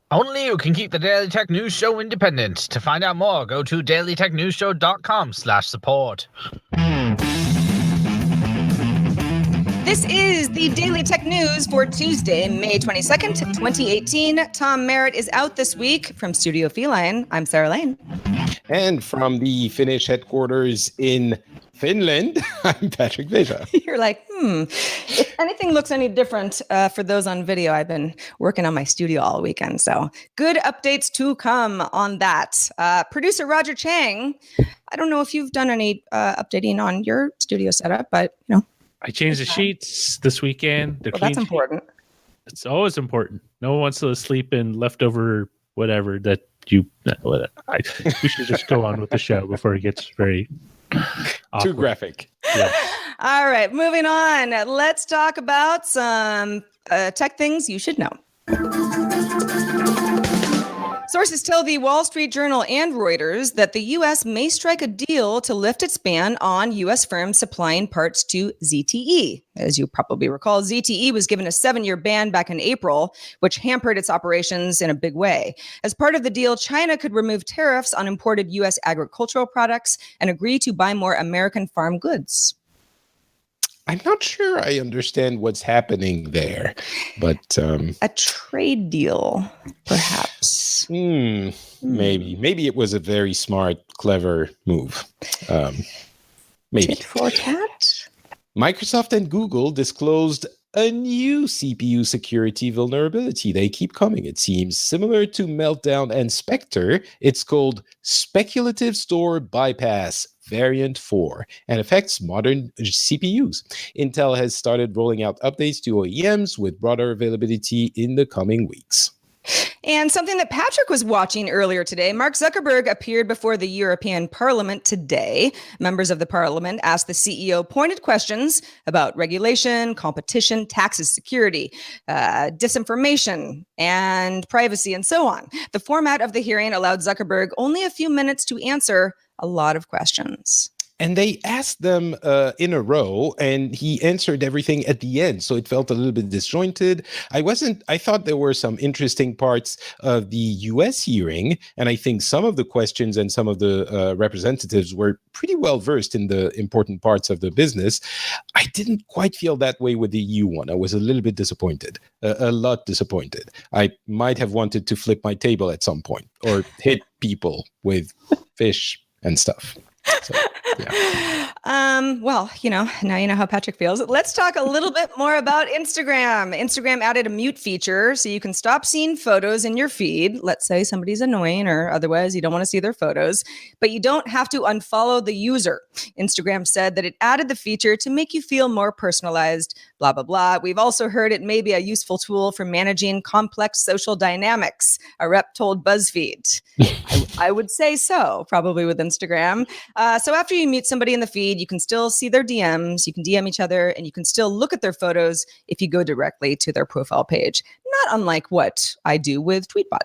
Only you can keep the Daily Tech News Show independent. To find out more, go to dailytechnewsshow.com/support. This is the Daily Tech News for Tuesday, May 22nd, 2018. Tom Merritt is out this week from Studio Feline. I'm Sarah Lane. And from the Finnish headquarters in Finland, I'm Patrick Beja. You're like, if anything looks any different for those on video, I've been working on my studio all weekend. So good updates to come on that. Producer Roger Chang, I don't know if you've done any updating on your studio setup, but I changed the sheets this weekend. Well, that's important. It's always important. No one wants to sleep in leftover whatever that you. We should just go on with the show before it gets very awkward. Too graphic. Yeah. All right, moving on. Let's talk about some tech things you should know. Sources tell the Wall Street Journal and Reuters that the U.S. may strike a deal to lift its ban on U.S. firms supplying parts to ZTE. As you probably recall, ZTE was given a 7-year ban back in April, which hampered its operations in a big way. As part of the deal, China could remove tariffs on imported U.S. agricultural products and agree to buy more American farm goods. I'm not sure I understand what's happening there, but a trade deal, perhaps. Maybe it was a very smart, clever move. Maybe. Tit for tat? Microsoft and Google disclosed a new CPU security vulnerability. They keep coming, it seems. Similar to Meltdown and Spectre, it's called Speculative Store Bypass Variant 4 and affects modern CPUs. Intel has started rolling out updates to OEMs with broader availability in the coming weeks. And something that Patrick was watching earlier today, Mark Zuckerberg appeared before the European Parliament today. Members of the Parliament asked the CEO pointed questions about regulation, competition, taxes, security, disinformation, and privacy, and so on. The format of the hearing allowed Zuckerberg only a few minutes to answer a lot of questions. And they asked them in a row, and he answered everything at the end. So it felt a little bit disjointed. I thought there were some interesting parts of the US hearing. And I think some of the questions and some of the representatives were pretty well versed in the important parts of the business. I didn't quite feel that way with the EU one. I was a little bit disappointed, a lot disappointed. I might have wanted to flip my table at some point or hit people with fish and stuff. So, yeah. Well, now you know how Patrick feels. Let's talk a little bit more about Instagram. Instagram added a mute feature so you can stop seeing photos in your feed. Let's say somebody's annoying or otherwise you don't want to see their photos, but you don't have to unfollow the user. Instagram said that it added the feature to make you feel more personalized, blah, blah, blah. We've also heard it may be a useful tool for managing complex social dynamics, a rep told BuzzFeed. I would say so, probably with Instagram. So after you meet somebody in the feed, you can still see their DMs, you can DM each other, and you can still look at their photos if you go directly to their profile page. Not unlike what I do with Tweetbot.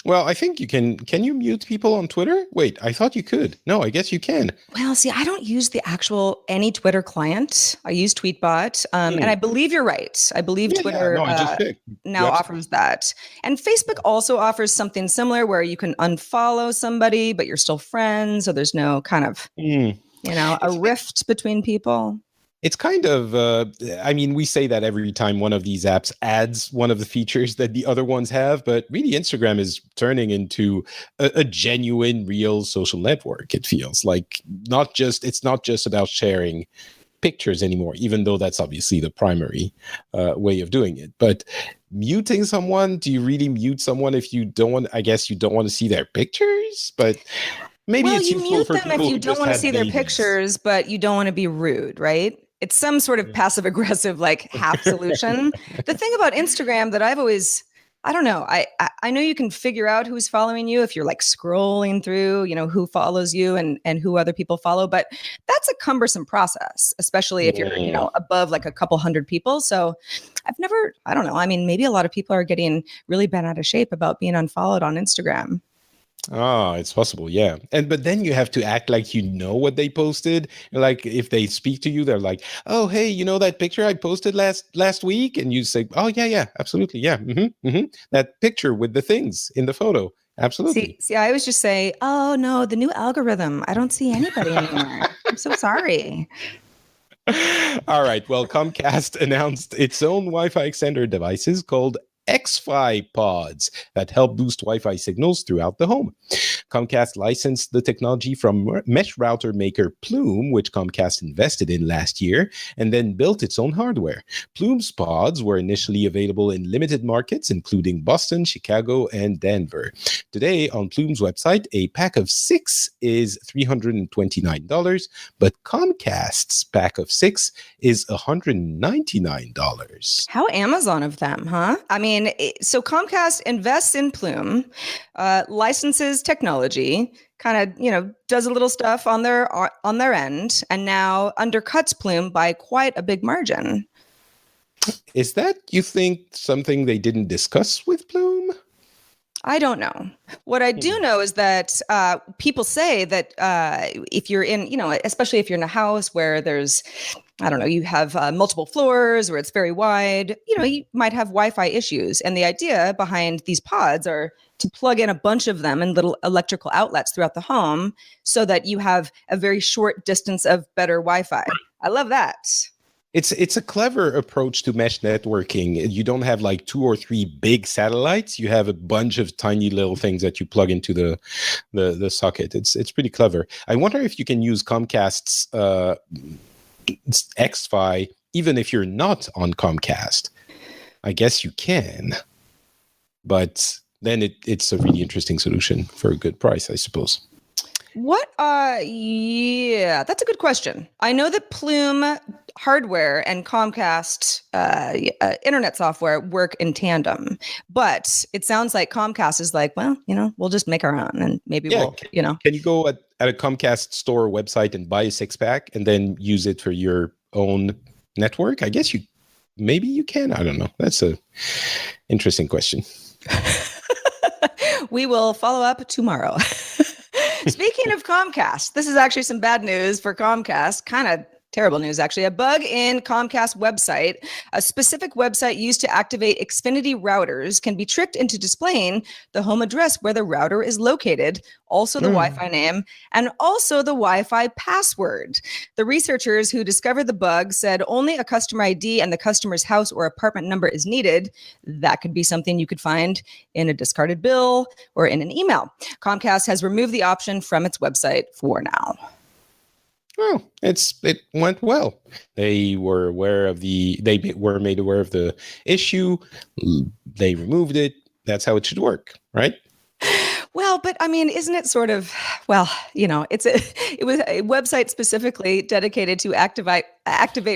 Well, I think you can. Can you mute people on Twitter? Wait, I thought you could. No, I guess you can. Well, see, I don't use the actual any Twitter client. I use Tweetbot. And I believe you're right. I believe Twitter now offers that. And Facebook also offers something similar where you can unfollow somebody, but you're still friends. So there's no kind of, a rift between people. It's kind of, we say that every time one of these apps adds one of the features that the other ones have, but really Instagram is turning into a genuine, real social network. It feels like it's not just about sharing pictures anymore, even though that's obviously the primary way of doing it. But muting someone, do you really mute someone if you don't want, I guess you don't want to see their pictures? But maybe it's useful for people who just have babies. You mute them if you don't want to see their pictures, but you don't want to be rude, right? It's some sort of passive aggressive, half solution. The thing about Instagram that I've always, I don't know. I know you can figure out who's following you if you're scrolling through, who follows you and who other people follow. But that's a cumbersome process, especially if you're, above a couple hundred people. So I don't know. Maybe a lot of people are getting really bent out of shape about being unfollowed on Instagram. It's possible, yeah. But then you have to act like you know what they posted. Like if they speak to you, they're like, "Oh, hey, you know that picture I posted last week?" And you say, "Oh, yeah, absolutely, yeah, that picture with the things in the photo, absolutely." See, I always just say, "Oh no, the new algorithm. I don't see anybody anymore. I'm so sorry." All right. Well, Comcast announced its own Wi-Fi extender devices called X-Fi pods that help boost Wi-Fi signals throughout the home. Comcast licensed the technology from mesh router maker Plume, which Comcast invested in last year, and then built its own hardware. Plume's pods were initially available in limited markets, including Boston, Chicago, and Denver. Today, on Plume's website, a pack of 6 is $329, but Comcast's pack of 6 is $199. How Amazon of them, huh? I mean, so Comcast invests in Plume, licenses technology, kind of, does a little stuff on their end, and now undercuts Plume by quite a big margin. Is that, you think, something they didn't discuss with Plume? I don't know. What I do know is that people say that if you're in, especially if you're in a house where there's, I don't know, you have multiple floors where it's very wide, you might have Wi-Fi issues. And the idea behind these pods are to plug in a bunch of them in little electrical outlets throughout the home so that you have a very short distance of better Wi-Fi. I love that. It's a clever approach to mesh networking. You don't have like 2 or 3 big satellites. You have a bunch of tiny little things that you plug into the socket. It's pretty clever. I wonder if you can use Comcast's X-Fi even if you're not on Comcast. I guess you can, but then it's a really interesting solution for a good price, I suppose. Yeah, that's a good question. I know that Plume hardware and Comcast internet software work in tandem, but it sounds like Comcast is like, well, we'll just make our own and maybe we'll. Can you go at a Comcast store website and buy a 6-pack and then use it for your own network? I guess maybe you can. I don't know. That's a interesting question. We will follow up tomorrow. Speaking of Comcast, this is actually some bad news for Comcast, kind of terrible news, actually. A bug in Comcast website, a specific website used to activate Xfinity routers, can be tricked into displaying the home address where the router is located, also the Wi-Fi name, and also the Wi-Fi password. The researchers who discovered the bug said only a customer ID and the customer's house or apartment number is needed. That could be something you could find in a discarded bill or in an email. Comcast has removed the option from its website for now. Well, it went well. They were made aware of the issue. They removed it. That's how it should work, right? Well, but I mean, isn't it sort of, well, it was a website specifically dedicated to activate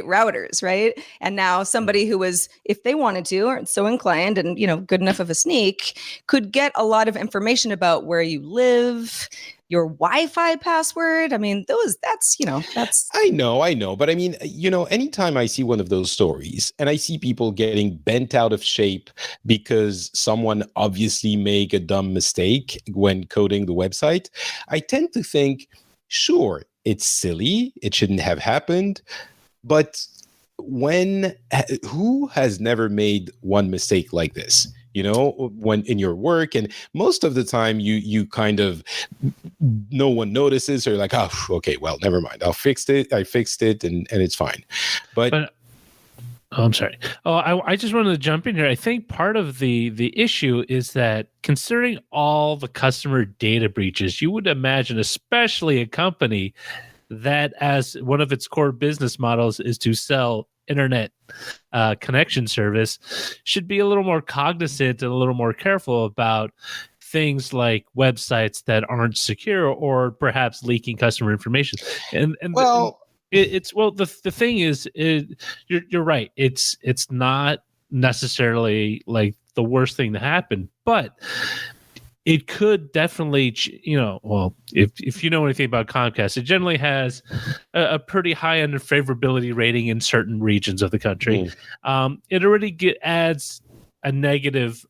routers, right? And now somebody who was, if they wanted to, or so inclined and, good enough of a sneak, could get a lot of information about where you live, your Wi-Fi password. I mean, that's. I know. But I mean, anytime I see one of those stories and I see people getting bent out of shape because someone obviously made a dumb mistake when coding the website, I tend to think, sure, it's silly. It shouldn't have happened. But who has never made one mistake like this? When in your work, and most of the time you kind of, no one notices, or like, oh, okay, well, never mind. I fixed it, and it's fine. But I'm sorry. I just wanted to jump in here. I think part of the issue is that considering all the customer data breaches, you would imagine, especially a company that as one of its core business models is to sell internet connection service, should be a little more cognizant and a little more careful about things like websites that aren't secure or perhaps leaking customer information. And well, the thing is, you're right. It's not necessarily like the worst thing to happen, but it could definitely, if you know anything about Comcast, it generally has a pretty high favorability rating in certain regions of the country. It already adds a negative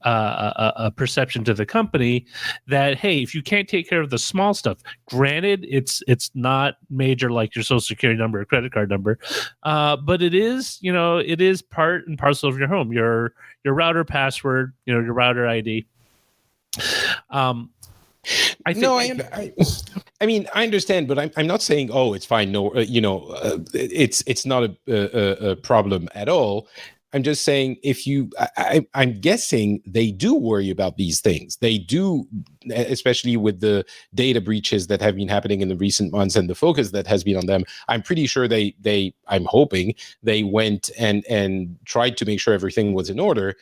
perception to the company that, hey, if you can't take care of the small stuff, granted, it's not major like your social security number or credit card number, but it is, it is part and parcel of your home, your router password, your router ID. I think, I mean, I understand, but I'm not saying, oh, it's fine. No, it's not a problem at all. I'm just saying, I'm guessing they do worry about these things. They do, especially with the data breaches that have been happening in the recent months and the focus that has been on them. I'm pretty sure I'm hoping they went and tried to make sure everything was in order.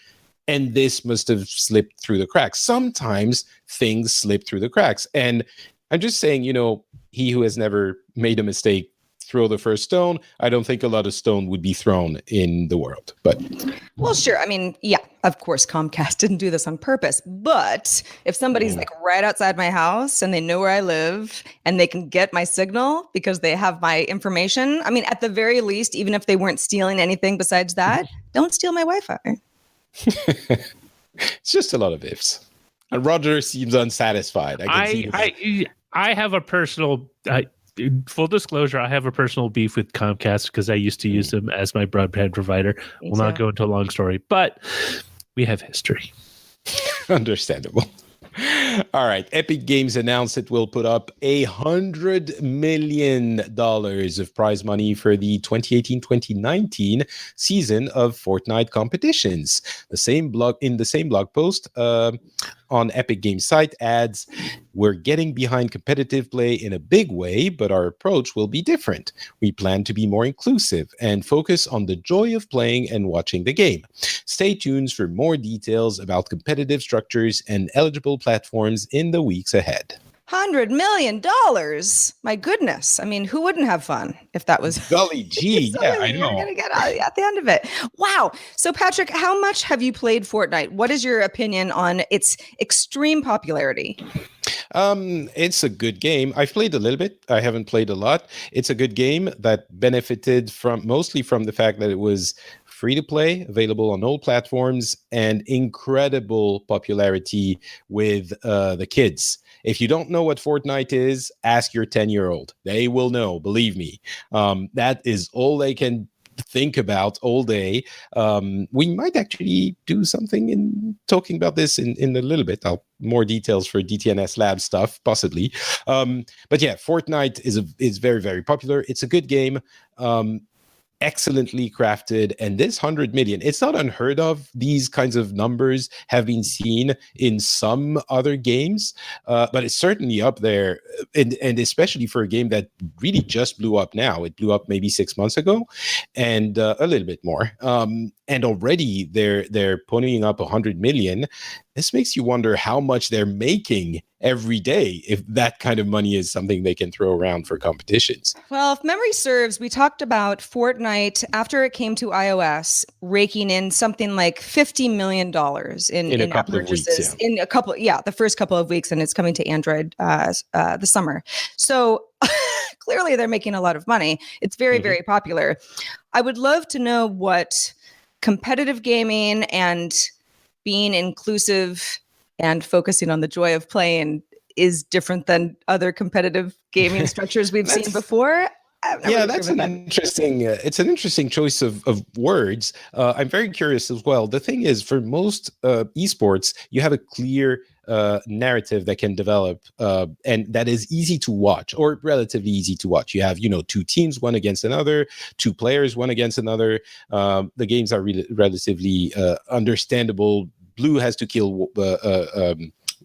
And this must have slipped through the cracks. Sometimes things slip through the cracks. And I'm just saying, he who has never made a mistake, throw the first stone. I don't think a lot of stone would be thrown in the world. But well, sure. I mean, yeah, of course, Comcast didn't do this on purpose. But if somebody's like right outside my house and they know where I live and they can get my signal because they have my information, I mean, at the very least, even if they weren't stealing anything besides that, don't steal my Wi-Fi. It's just a lot of ifs. And Roger seems unsatisfied. I have a personal, full disclosure, I have a personal beef with Comcast because I used to use them as my broadband provider. We'll not go into a long story, but we have history. Understandable. All right. Epic Games announced it will put up $100 million of prize money for the 2018-2019 season of Fortnite competitions. In the same blog post on Epic Games site adds, "We're getting behind competitive play in a big way, but our approach will be different. We plan to be more inclusive and focus on the joy of playing and watching the game. Stay tuned for more details about competitive structures and eligible platforms in the weeks ahead." $100 million. My goodness. I mean, who wouldn't have fun if that was golly gee? Yeah, I know. You're gonna get at the end of it. Wow. So Patrick, how much have you played Fortnite? What is your opinion on its extreme popularity? It's a good game. I've played a little bit. I haven't played a lot. It's a good game that benefited mostly from the fact that it was free to play, available on all platforms, and incredible popularity with the kids. If you don't know what Fortnite is, ask your 10-year-old. They will know, believe me. That is all they can think about all day. We might actually do something in talking about this in a little bit. More details for DTNS lab stuff, possibly. But yeah, Fortnite is very, very popular. It's a good game. Excellently crafted, and this 100 million, it's not unheard of. These kinds of numbers have been seen in some other games, but it's certainly up there, and especially for a game that really just blew up now. It blew up maybe 6 months ago, and a little bit more, and already they're ponying up 100 million. This makes you wonder how much they're making every day if that kind of money is something they can throw around for competitions. Well, if memory serves, we talked about Fortnite after it came to iOS raking in something like $50 million in a couple of weeks. Yeah. The first couple of weeks, and it's coming to Android the summer. So clearly they're making a lot of money. It's very, very popular. I would love to know what competitive gaming and being inclusive and focusing on the joy of playing is different than other competitive gaming structures we've seen before. Yeah, that's an interesting. It's an interesting choice of words. I'm very curious as well. The thing is, for most esports, you have a clear narrative that can develop, and that is easy to watch, or relatively easy to watch. You have, two teams, one against another, two players, one against another. The games are relatively understandable. Blue has to kill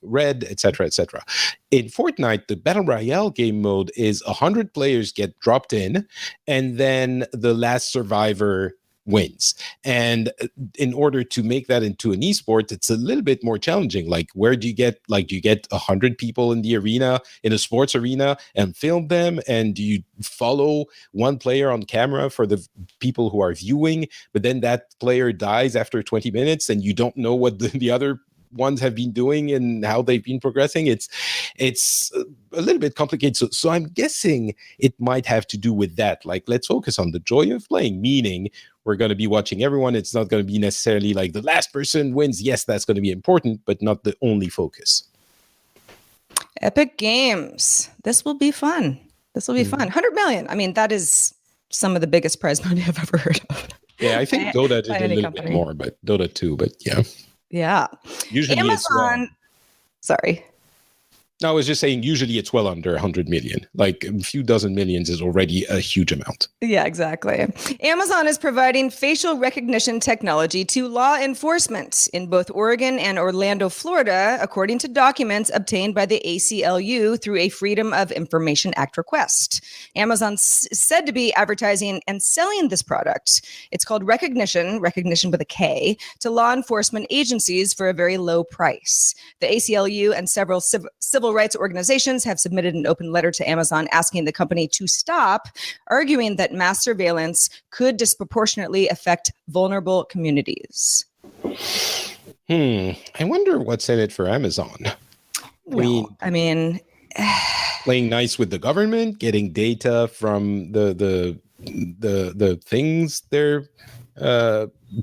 red, etc., etc. In Fortnite, the Battle Royale game mode is 100 players get dropped in, and then the last survivor wins. And in order to make that into an esport, it's a little bit more challenging. Like, where do you get 100 people in the arena, in a sports arena, and film them? And do you follow one player on camera for the people who are viewing, but then that player dies after 20 minutes and you don't know what the other ones have been doing and how they've been progressing? It's a little bit complicated. So I'm guessing it might have to do with that. Like, let's focus on the joy of playing, meaning we're going to be watching everyone. It's not going to be necessarily like the last person wins. Yes, that's going to be important, but not the only focus. Epic Games. This will be fun. This will be fun. 100 million. I mean, that is some of the biggest prize money I've ever heard of. Yeah, I think Dota did a little company. bit more, but Dota 2, but yeah. Yeah. Usually Amazon. Sorry. No, I was just saying, usually it's well under 100 million. Like a few dozen millions is already a huge amount. Yeah, exactly. Amazon is providing facial recognition technology to law enforcement in both Oregon and Orlando, Florida, according to documents obtained by the ACLU through a Freedom of Information Act request. Amazon is said to be advertising and selling this product. It's called recognition with a K, to law enforcement agencies for a very low price. The ACLU and several civil rights organizations have submitted an open letter to Amazon asking the company to stop, arguing that mass surveillance could disproportionately affect vulnerable communities. I wonder what's in it for Amazon. I mean, playing nice with the government, getting data from the things they're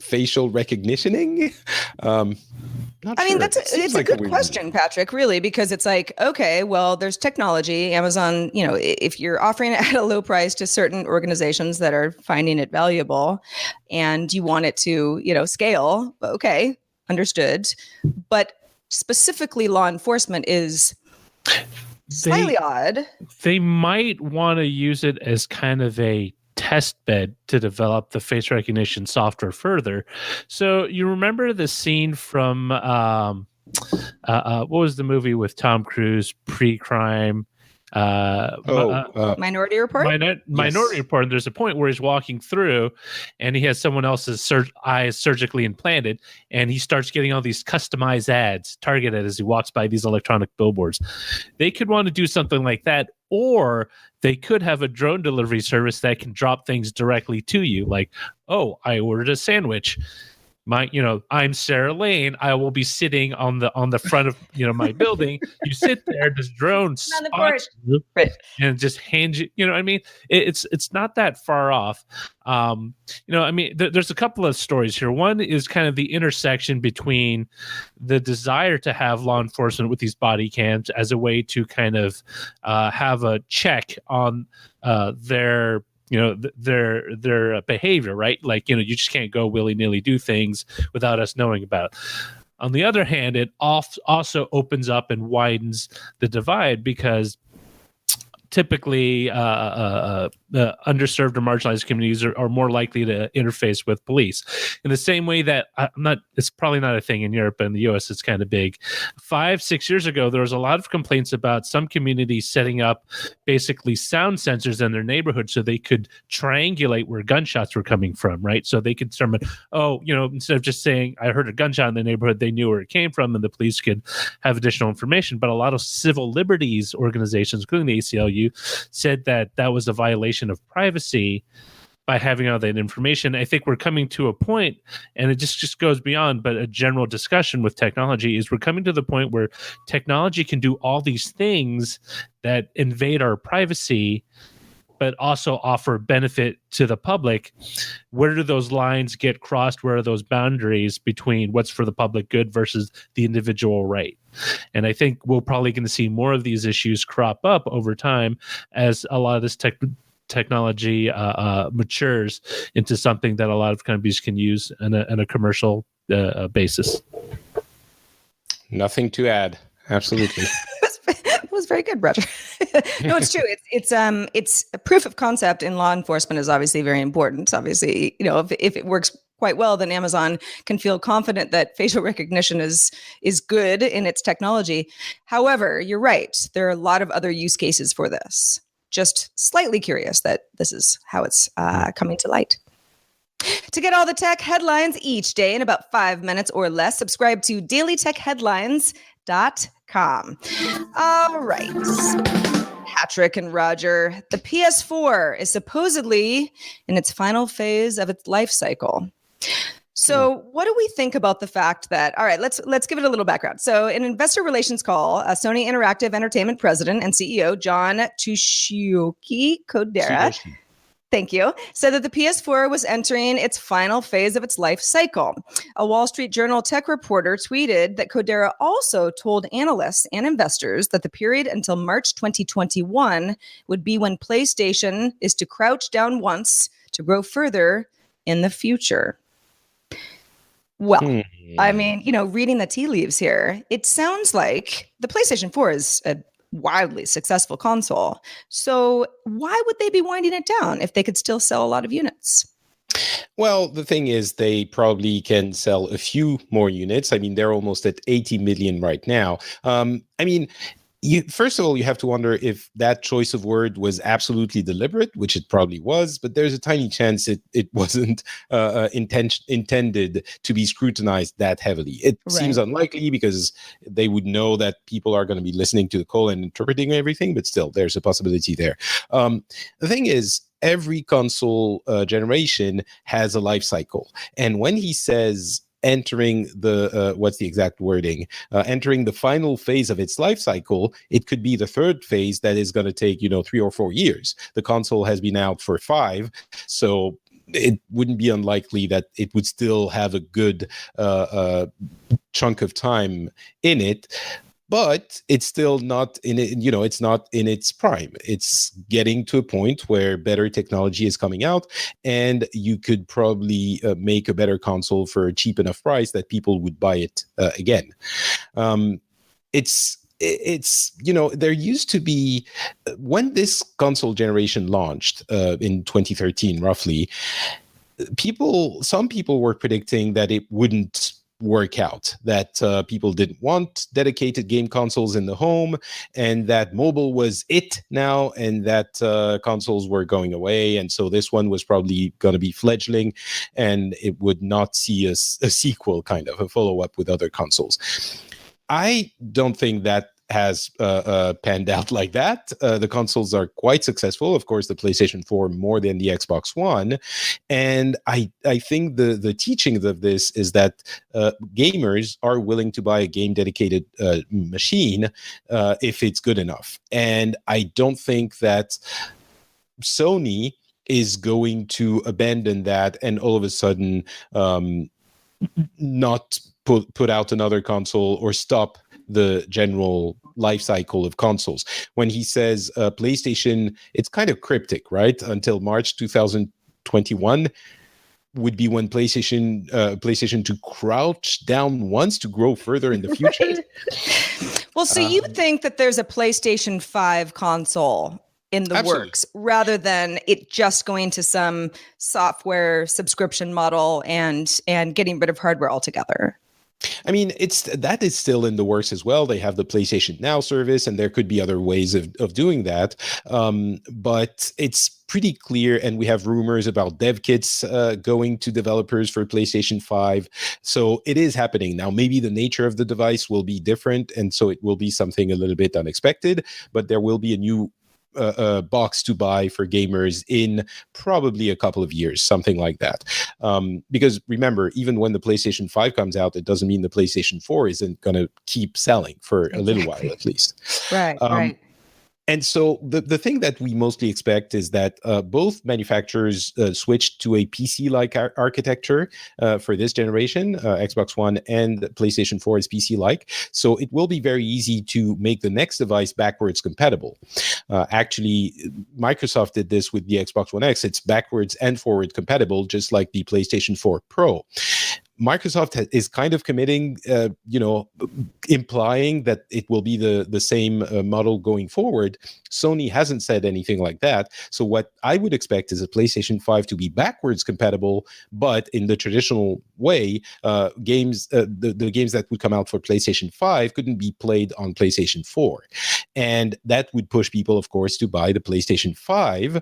facial recognitioning. I mean, it's a good question, Patrick, really, because it's like, okay, well, there's technology. Amazon, if you're offering it at a low price to certain organizations that are finding it valuable and you want it to, scale, okay, understood. But specifically law enforcement is slightly odd. They might want to use it as kind of a test bed to develop the face recognition software further. So you remember the scene from what was the movie with Tom Cruise, pre-crime? Minority Report? Minority Report. And there's a point where he's walking through and he has someone else's eyes surgically implanted, and he starts getting all these customized ads targeted as he walks by these electronic billboards. They could want to do something like that, or they could have a drone delivery service that can drop things directly to you. Like, oh, I ordered a sandwich. I'm Sarah Lane. I will be sitting on the front of my building. You sit there, this drone spots you and just hands you. I mean, it's not that far off. There's a couple of stories here. One is kind of the intersection between the desire to have law enforcement with these body cams as a way to kind of have a check on their behavior, right? Like, you just can't go willy-nilly do things without us knowing about it. On the other hand, it also opens up and widens the divide, because typically underserved or marginalized communities are more likely to interface with police in the same way that it's probably not a thing in Europe, but in the US it's kind of big. 5-6 years ago, there was a lot of complaints about some communities setting up basically sound sensors in their neighborhood so they could triangulate where gunshots were coming from, right? So they could determine, instead of just saying I heard a gunshot in the neighborhood, they knew where it came from and the police could have additional information. But a lot of civil liberties organizations, including the ACLU, said that was a violation of privacy by having all that information. I think we're coming to a point, and it just goes beyond, but a general discussion with technology is we're coming to the point where technology can do all these things that invade our privacy, but also offer benefit to the public. Where do those lines get crossed? Where are those boundaries between what's for the public good versus the individual right? And I think we're probably going to see more of these issues crop up over time as a lot of this technology matures into something that a lot of companies can use in a commercial basis. Nothing to add. Absolutely. It was very good, Roger. No, it's true. It's a proof of concept in law enforcement is obviously very important. Obviously, if it works quite well, then Amazon can feel confident that facial recognition is good in its technology. However, you're right. There are a lot of other use cases for this. Just slightly curious that this is how it's coming to light. To get all the tech headlines each day in about 5 minutes or less, subscribe to dailytechheadlines.com. All right. Patrick and Roger, the PS4 is supposedly in its final phase of its life cycle. So what do we think about the fact that, all right, let's give it a little background. So in an investor relations call, Sony Interactive Entertainment president and CEO John Tsuyoshi Kodera. thank you, said that the PS4 was entering its final phase of its life cycle. A Wall Street Journal tech reporter tweeted that Codera also told analysts and investors that the period until March 2021 would be when PlayStation is to crouch down once to grow further in the future. Well, I mean, reading the tea leaves here, it sounds like the PlayStation 4 is a wildly successful console. So why would they be winding it down if they could still sell a lot of units? Well, the thing is, they probably can sell a few more units. I mean, they're almost at 80 million right now. First of all, you have to wonder if that choice of word was absolutely deliberate, which it probably was, but there's a tiny chance it wasn't intended to be scrutinized that heavily. It seems unlikely because they would know that people are going to be listening to the call and interpreting everything, but still, there's a possibility there. The thing is, every console generation has a life cycle. And when he says entering the what's the exact wording, entering the final phase of its life cycle, it could be the third phase that is going to take 3 or 4 years. The console has been out for 5, so it wouldn't be unlikely that it would still have a good chunk of time in it. But it's still not in it, it's not in its prime. It's getting to a point where better technology is coming out, and you could probably make a better console for a cheap enough price that people would buy it again. It's there used to be, when this console generation launched in 2013, roughly, some people were predicting that it wouldn't work out, that people didn't want dedicated game consoles in the home, and that mobile was it now, and that consoles were going away, and so this one was probably going to be fledgling, and it would not see a sequel, kind of a follow-up with other consoles. I don't think that has panned out like that. The consoles are quite successful. Of course, the PlayStation 4 more than the Xbox One. And I think the teachings of this is that gamers are willing to buy a game-dedicated machine if it's good enough. And I don't think that Sony is going to abandon that and all of a sudden not put out another console or stop the general life cycle of consoles. When he says PlayStation, it's kind of cryptic, right? Until March 2021 would be when PlayStation to crouch down once to grow further in the future. Right. Well, so you think that there's a PlayStation 5 console in the works, rather than it just going to some software subscription model and getting rid of hardware altogether? I mean, that is still in the works as well. They have the PlayStation Now service, and there could be other ways of doing that. But it's pretty clear, and we have rumors about dev kits going to developers for PlayStation 5. So it is happening. Now, maybe the nature of the device will be different, and so it will be something a little bit unexpected, but there will be a new box to buy for gamers in probably a couple of years, something like that. Because remember, even when the PlayStation 5 comes out, it doesn't mean the PlayStation 4 isn't going to keep selling for a little while at least. Right. And so the thing that we mostly expect is that both manufacturers switched to a PC-like architecture for this generation. Xbox One and PlayStation 4 is PC-like. So it will be very easy to make the next device backwards compatible. Actually, Microsoft did this with the Xbox One X. It's backwards and forward compatible, just like the PlayStation 4 Pro. Microsoft is kind of committing, implying that it will be the same model going forward. Sony hasn't said anything like that. So what I would expect is a PlayStation 5 to be backwards compatible, but in the traditional way, the games that would come out for PlayStation 5 couldn't be played on PlayStation 4. And that would push people, of course, to buy the PlayStation 5.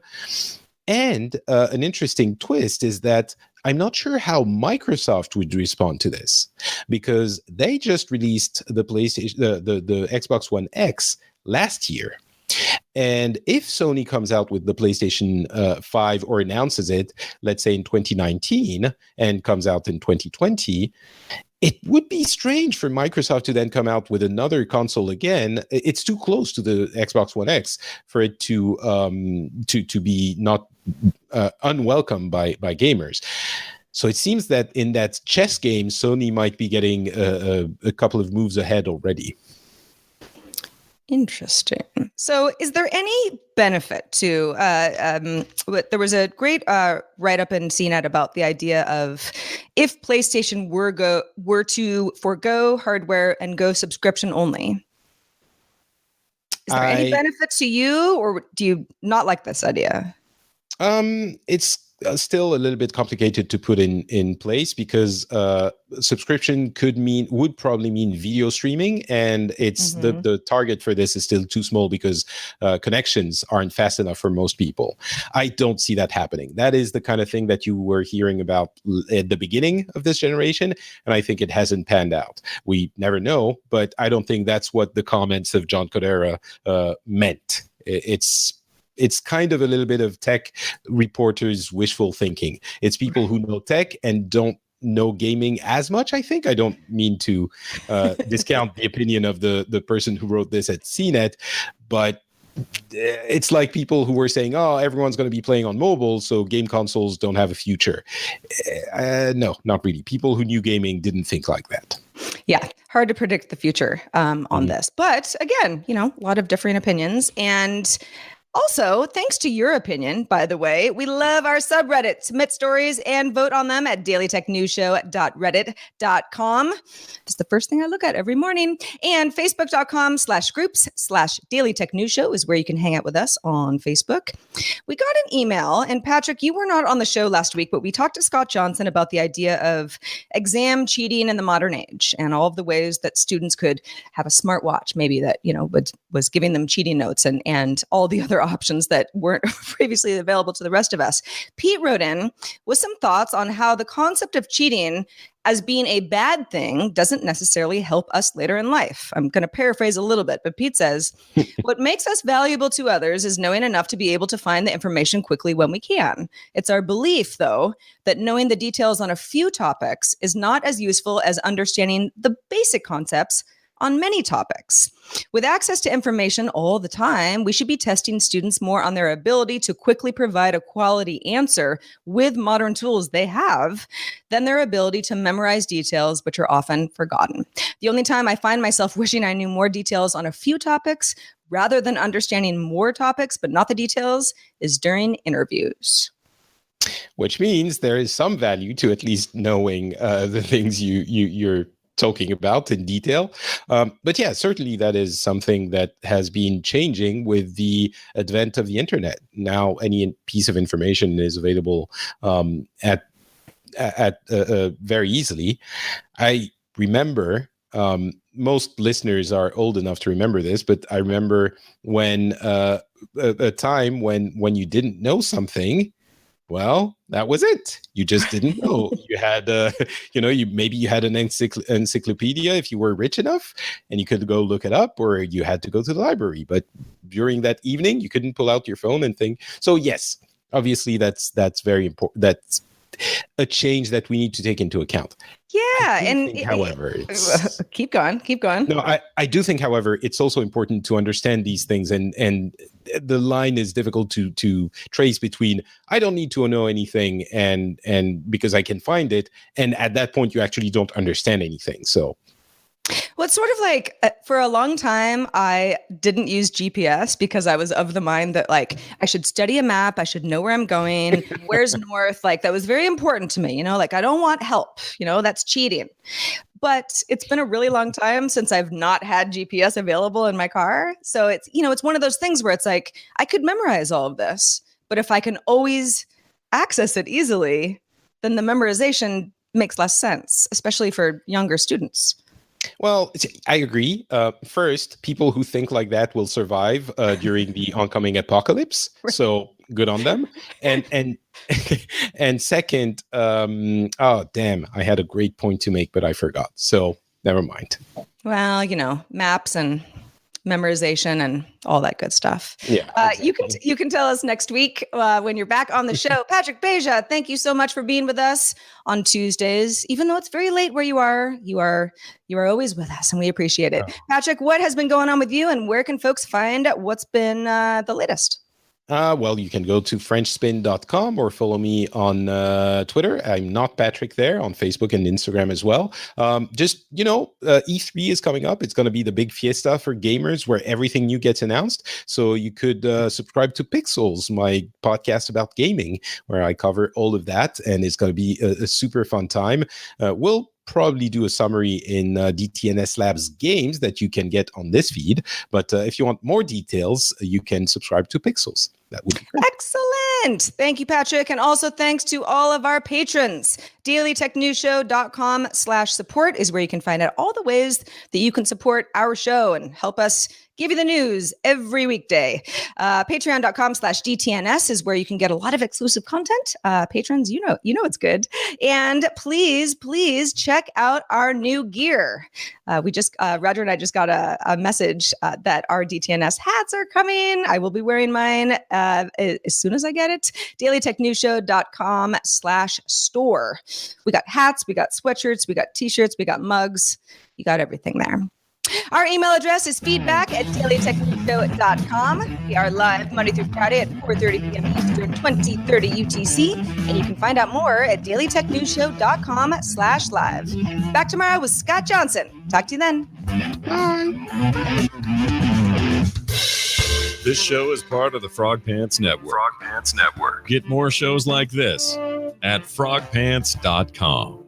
And an interesting twist is that I'm not sure how Microsoft would respond to this, because they just released the Xbox One X last year. And if Sony comes out with the PlayStation 5 or announces it, let's say in 2019, and comes out in 2020, it would be strange for Microsoft to then come out with another console again. It's too close to the Xbox One X for it to be not unwelcome by gamers. So it seems that in that chess game, Sony might be getting a couple of moves ahead already. Interesting. So is there any benefit to, there was a great write-up in CNET about the idea of if PlayStation were to forego hardware and go subscription only. Is there any benefit to you, or do you not like this idea? It's still a little bit complicated to put in place because subscription would probably mean video streaming, and it's the target for this is still too small because connections aren't fast enough for most people. I don't see that happening. That is the kind of thing that you were hearing about at the beginning of this generation, and I think it hasn't panned out. We never know, but I don't think that's what the comments of John Codera meant. It's kind of a little bit of tech reporters' wishful thinking. It's people who know tech and don't know gaming as much, I think. I don't mean to discount the opinion of the person who wrote this at CNET, but it's like people who were saying, oh, everyone's going to be playing on mobile, so game consoles don't have a future. No, not really. People who knew gaming didn't think like that. Yeah, hard to predict the future on this. But again, a lot of differing opinions. And also, thanks to your opinion, by the way, we love our subreddit. Submit stories and vote on them at dailytechnewsshow.reddit.com. It's the first thing I look at every morning. And facebook.com/groups/dailytechnewsshow is where you can hang out with us on Facebook. We got an email, and Patrick, you were not on the show last week, but we talked to Scott Johnson about the idea of exam cheating in the modern age and all of the ways that students could have a smartwatch, maybe that, was giving them cheating notes and all the other options that weren't previously available to the rest of us. Pete wrote in with some thoughts on how the concept of cheating as being a bad thing doesn't necessarily help us later in life. I'm going to paraphrase a little bit, but Pete says, what makes us valuable to others is knowing enough to be able to find the information quickly when we can. It's our belief, though, that knowing the details on a few topics is not as useful as understanding the basic concepts on many topics. With access to information all the time, we should be testing students more on their ability to quickly provide a quality answer with modern tools they have than their ability to memorize details, which are often forgotten. The only time I find myself wishing I knew more details on a few topics rather than understanding more topics but not the details is during interviews. Which means there is some value to at least knowing the things you're talking about in detail. But yeah, certainly that is something that has been changing with the advent of the internet. Now, any piece of information is available at very easily. I remember, most listeners are old enough to remember this, but I remember when a time when you didn't know something, well, that was it. You just didn't know. You had, maybe you had an encyclopedia if you were rich enough, and you could go look it up, or you had to go to the library. But during that evening, you couldn't pull out your phone and think. So yes, obviously that's very important. That's a change that we need to take into account. Yeah, however, keep going. No, I do think, however, it's also important to understand these things, and the line is difficult to trace between I don't need to know anything and because I can find it, and at that point you actually don't understand anything. So. Well, it's sort of like for a long time, I didn't use GPS because I was of the mind that I should study a map. I should know where I'm going. Where's north? That was very important to me. I don't want help. That's cheating. But it's been a really long time since I've not had GPS available in my car. So it's, it's one of those things where it's I could memorize all of this, but if I can always access it easily, then the memorization makes less sense, especially for younger students. Well, I agree. First, people who think like that will survive during the oncoming apocalypse. So good on them. And second, oh damn, I had a great point to make, but I forgot. So never mind. Well, maps and memorization and all that good stuff. Yeah, exactly. You can tell us next week when you're back on the show. Patrick Beja, thank you so much for being with us on Tuesdays. Even though it's very late where you are always with us, and we appreciate it. Patrick, what has been going on with you, and where can folks find what's been the latest? Well, you can go to frenchspin.com or follow me on Twitter. I'm not Patrick there, on Facebook and Instagram as well. E3 is coming up. It's going to be the big fiesta for gamers where everything new gets announced. So you could subscribe to Pixels, my podcast about gaming, where I cover all of that. And it's going to be a super fun time. We'll probably do a summary in DTNS Labs games that you can get on this feed. But if you want more details, you can subscribe to Pixels. That would be great. Excellent. Thank you, Patrick. And also thanks to all of our patrons. dailytechnewsshow.com/support is where you can find out all the ways that you can support our show and help us give you the news every weekday. Patreon.com/DTNS is where you can get a lot of exclusive content. Patrons, you know it's good. And please check out our new gear. Roger and I just got a message that our DTNS hats are coming. I will be wearing mine as soon as I get it. dailytechnewsshow.com/store. We got hats, we got sweatshirts, we got t-shirts, we got mugs. You got everything there. Our email address is feedback@dailytechnewsshow.com. We are live Monday through Friday at 4:30 p.m. Eastern, 2030 UTC. And you can find out more at dailytechnewsshow.com/live. Back tomorrow with Scott Johnson. Talk to you then. Bye. This show is part of the Frog Pants Network. Get more shows like this at frogpants.com.